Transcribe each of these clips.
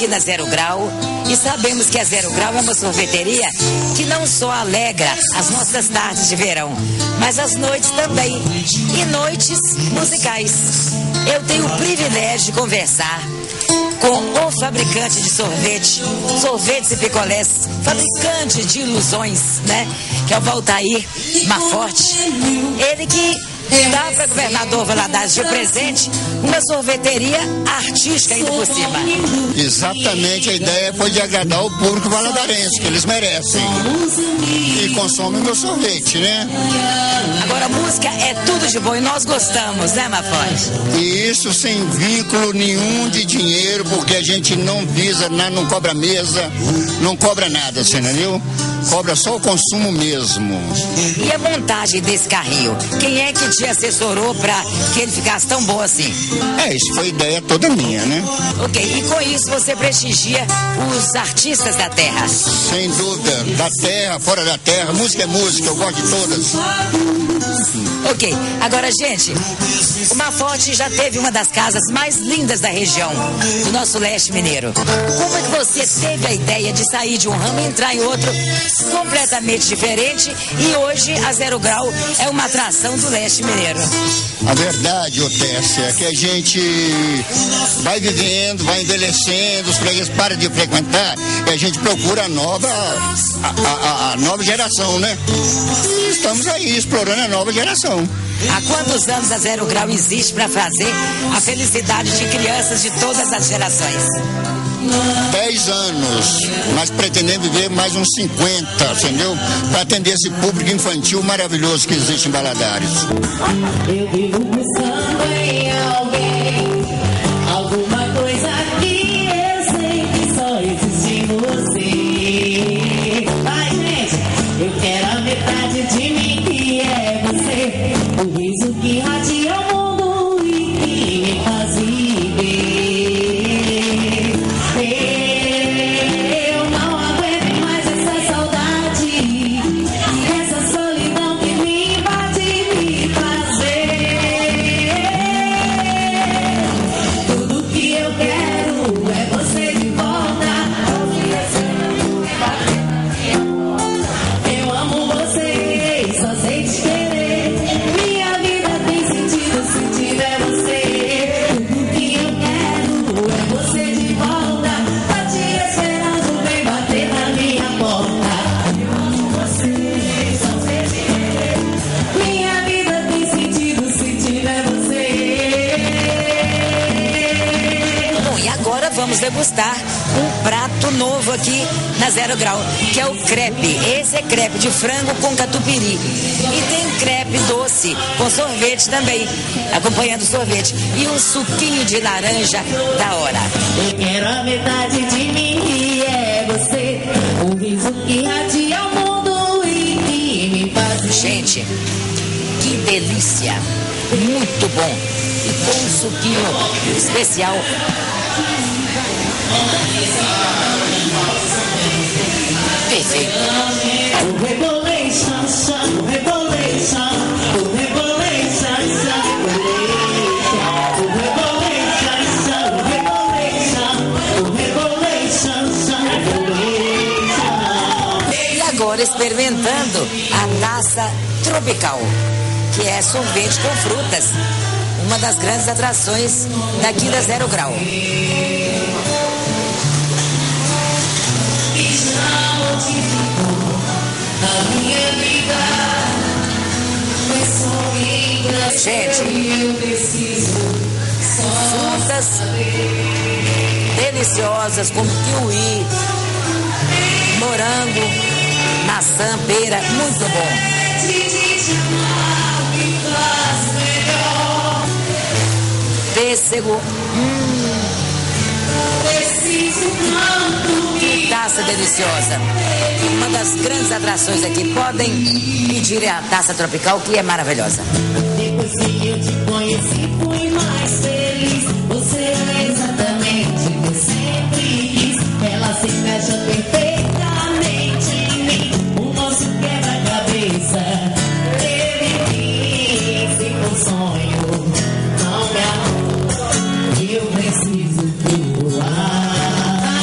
aqui na Zero Grau e sabemos que a Zero Grau é uma sorveteria que não só alegra as nossas tardes de verão, mas as noites também, e noites musicais. Eu tenho o privilégio de conversar com o fabricante de sorvetes e picolés, fabricante de ilusões, né? Que é o Valtair Maforte. Ele que dá para governador Valadares de presente uma sorveteria artística ainda por cima. Exatamente, a ideia foi de agradar o público valadarense, que eles merecem. E consomem meu sorvete, né? Agora, a música é tudo de bom e nós gostamos, né, Maforte? E isso sem vínculo nenhum de dinheiro, porque a gente não visa, não cobra mesa, não cobra nada, você entendeu? Cobra só o consumo mesmo. E a montagem desse carrinho? Quem é que te assessorou para que ele ficasse tão bom assim? Isso foi ideia toda minha, né? Ok, e com isso você prestigia os artistas da terra? Sem dúvida, da terra, fora da terra, música é música, eu gosto de todas. Ok, agora gente, o Maforte já teve uma das casas mais lindas da região, do nosso leste mineiro. Como é que você teve a ideia de sair de um ramo e entrar em outro completamente diferente e hoje a Zero Grau é uma atração do leste mineiro? A verdade, Otéssia, é que a gente vai vivendo, vai envelhecendo, os fregueses param de frequentar e a gente procura a nova geração, né? E estamos aí explorando a nova geração. Há quantos anos a Zero Grau existe para fazer a felicidade de crianças de todas as gerações? 10 anos, mas pretendendo viver mais uns 50, entendeu? Para atender esse público infantil maravilhoso que existe em Valadares. Eu vivo pensando em alguém, alguma coisa que eu sei que só existe em você. Vai, gente, eu quero a metade de mim que é você, o riso que irradia o mundo e que me faz viver. Vamos degustar um prato novo aqui na Zero Grau, que é o crepe. Esse é crepe de frango com catupiry. E tem crepe doce com sorvete também, acompanhando o sorvete. E um suquinho de laranja da hora. Eu quero a metade de mim que é você, o riso que irradia o mundo e que me faz... Gente, que delícia! Muito bom! E com um suquinho especial. Perfeito. O Rebolation, o Rebolation, o Rebolation, o Rebolation, o Rebolation, o Rebolation. E agora experimentando a taça tropical, que é sorvete com frutas, uma das grandes atrações daqui da Zero Grau. Gente, frutas deliciosas como kiwi, morango, maçã, pera, muito bom. Pêssego, que taça deliciosa. Uma das grandes atrações aqui. Podem pedir a taça tropical, que é maravilhosa. Depois que eu te conheci, fui mais feliz. Você é exatamente o que eu sempre quis. Ela se encaixa perfeitamente em mim. O nosso quebra-cabeça teve fim. Se for sonho, não me arruma. Eu preciso voar.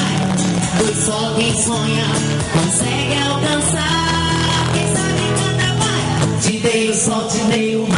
dançar. Quem sabe canta mais. Te dei o sol, te dei o mar.